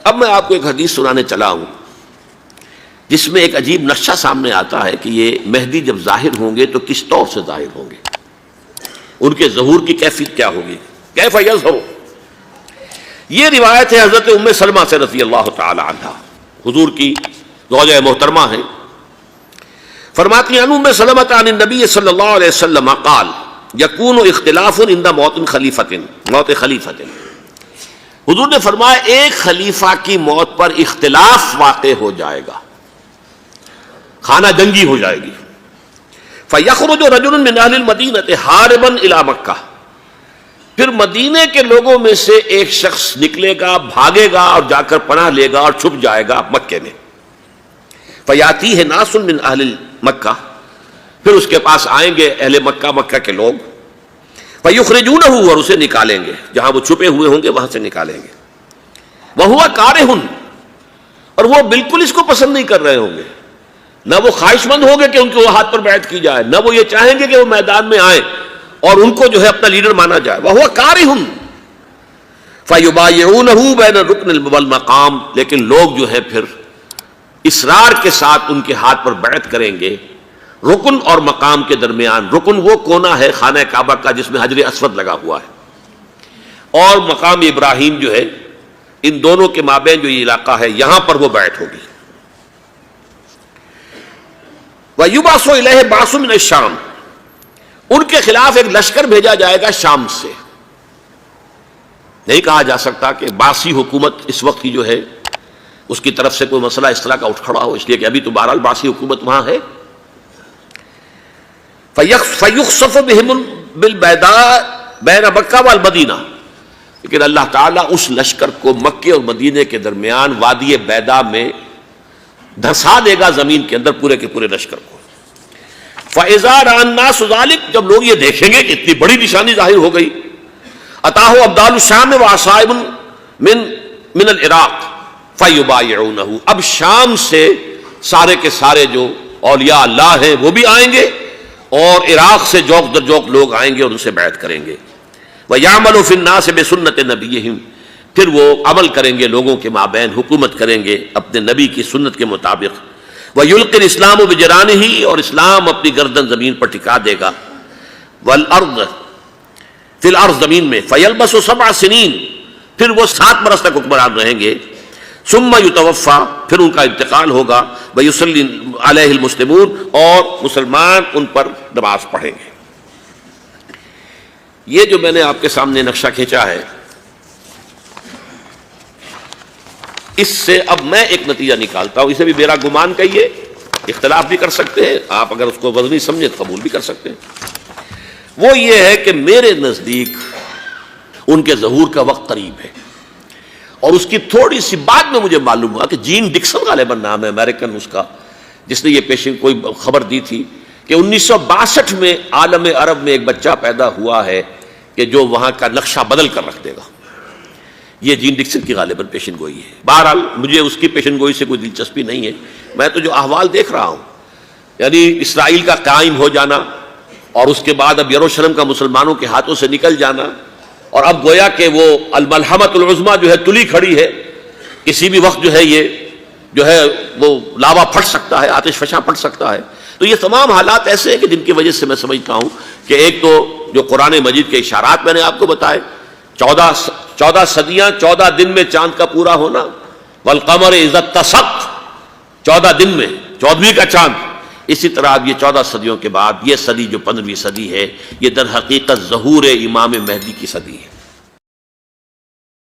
اب میں آپ کو ایک حدیث سنانے چلا ہوں جس میں ایک عجیب نقشہ سامنے آتا ہے کہ یہ مہدی جب ظاہر ہوں گے تو کس طور سے ظاہر ہوں گے، ان کے ظہور کی کیفیت کیا ہوگی، کیف یظہر۔ یہ روایت ہے حضرت ام سلمہ سے رضی اللہ تعالی عنہا، حضور کی زوجہ محترمہ ہیں، فرماتی ہیں ام سلمہ عن النبی صلی اللہ علیہ وسلم قال یکون اختلاف عند موت خلیفۃ۔ حضور نے فرمایا ایک خلیفہ کی موت پر اختلاف واقع ہو جائے گا، خانہ جنگی ہو جائے گی۔ فَيَخْرُجُ رَجُلٌ مِّنْ أَهْلِ الْمَدِينَةِ حَارِبًا إِلَىٰ مَكَّةَ، پھر مدینے کے لوگوں میں سے ایک شخص نکلے گا، بھاگے گا اور جا کر پناہ لے گا اور چھپ جائے گا مکے میں۔ فَيَأْتِيهِ نَاسٌ مِّنْ أَهْلِ مَكَّةَ، پھر اس کے پاس آئیں گے اہل مکہ، مکہ کے لوگ، فَيُخْرِجُونَهُ، اور اسے نکالیں گے، جہاں وہ چھپے ہوئے ہوں گے وہاں سے نکالیں گے۔ وَهُوَ كَارِهٌ، اور وہ بالکل اس کو پسند نہیں کر رہے ہوں گے، نہ وہ خواہش مند ہوں گے کہ ان کے ہاتھ پر بیعت کی جائے، نہ وہ یہ چاہیں گے کہ وہ میدان میں آئیں اور ان کو جو ہے اپنا لیڈر مانا جائے۔ وَهُوَ كَارِهٌ فَيُبَايِعُونَهُ بَيْنَ الرُّكْنِ وَالْمَقَامِ، لیکن لوگ جو ہے پھر اصرار کے ساتھ ان کے ہاتھ پر بیعت کریں گے رکن اور مقام کے درمیان۔ رکن وہ کونا ہے خانہ کعبہ کا جس میں حجر اسود لگا ہوا ہے، اور مقام ابراہیم جو ہے، ان دونوں کے مابین جو یہ علاقہ ہے یہاں پر وہ بیعت ہوگی۔ وَيُبْعَثُ إِلَيْهِ بَعْثٌ مِّنَ الشَّامِ، ان کے خلاف ایک لشکر بھیجا جائے گا شام سے۔ نہیں کہا جا سکتا کہ باسی حکومت اس وقت کی جو ہے اس کی طرف سے کوئی مسئلہ اس طرح کا اٹھ کھڑا ہو، اس لیے کہ ابھی تو بہرحال باسی حکومت وہاں ہے۔ فَيُخْسَفُ بِهِمُ بِالْبَيْضَاءِ بَيْنَ مَكَّةَ وَالْمَدِينَةِ، لیکن اللہ تعالیٰ اس لشکر کو مکے اور مدینے کے درمیان وادی بیضاء میں دھسا دے گا زمین کے اندر، پورے کے پورے لشکر کو۔ فَإِذَا رَأَى النَّاسُ ذَلِكَ، جب لوگ یہ دیکھیں گے کہ اتنی بڑی نشانی ظاہر ہو گئی، أَتَاهُ أَبْدَالُ الشَّامِ وَعَصَائِبٌ مِّنَ الْعِرَاقِ فَيُبَايِعُونَهُ، اب شام سے سارے کے سارے جو اولیاء اللہ ہیں وہ بھی آئیں گے، اور عراق سے جوک در جوک لوگ آئیں گے اور ان سے بیعت کریں گے۔ وَيَعْمَلُ فِي النَّاسِ بِسُنَّةِ نَبِيِّهِمْ، پھر وہ عمل کریں گے لوگوں کے مابین، حکومت کریں گے اپنے نبی کی سنت کے مطابق۔ وَيُلْقِي الْإِسْلَامُ بِجَرَانِهِ، اور اسلام اپنی گردن زمین پر ٹکا دے گا۔ وَالْأَرْضِ فِي الْأَرْضِ، زمین میں۔ فَيَلْبَسُ 7 سنین، پھر وہ 7 برس تک حکمران رہیں گے۔ ثُمَّ يُتَوَفَّى، پھر ان کا انتقال ہوگا۔ وَيُصَلِّي عَلَيْهِ الْمُسْلِمُونَ، اور مسلمان ان پر نماز پڑھیں گے۔ یہ جو میں نے آپ کے سامنے نقشہ کھینچا ہے، اس سے اب میں ایک نتیجہ نکالتا ہوں، اسے بھی میرا گمان کہیے، اختلاف بھی کر سکتے ہیں آپ، اگر اس کو وزنی سمجھے تو قبول بھی کر سکتے ہیں۔ وہ یہ ہے کہ میرے نزدیک ان کے ظہور کا وقت قریب ہے، اور اس کی تھوڑی سی بعد میں مجھے معلوم ہوا کہ جین ڈکسن غالباً نام ہے امریکن اس کا، جس نے یہ پیشن کوئی خبر دی تھی کہ 1962 میں عالم عرب میں ایک بچہ پیدا ہوا ہے کہ جو وہاں کا نقشہ بدل کر رکھ دے گا۔ یہ جین ڈکسن کی غالباً پیشن گوئی ہے۔ بہرحال مجھے اس کی پیشن گوئی سے کوئی دلچسپی نہیں ہے، میں تو جو احوال دیکھ رہا ہوں، یعنی اسرائیل کا قائم ہو جانا، اور اس کے بعد اب یروشلم کا مسلمانوں کے ہاتھوں سے نکل جانا، اور اب گویا کہ وہ الملحمۃ العظمیٰ جو ہے تلی کھڑی ہے، کسی بھی وقت جو ہے یہ جو ہے وہ لاوا پھٹ سکتا ہے، آتش فشاں پھٹ سکتا ہے۔ تو یہ تمام حالات ایسے ہیں کہ جن کی وجہ سے میں سمجھتا ہوں کہ ایک تو جو قرآن مجید کے اشارات میں نے آپ کو بتائے، 14 صدیاں، 14 دن میں چاند کا پورا ہونا، والقمر اذا اتسق، 14 دن میں 14ویں کا چاند۔ اسی طرح اب یہ 14 صدیوں کے بعد یہ صدی جو 15ویں صدی ہے، یہ در حقیقت ظہور امام مہدی کی صدی ہے۔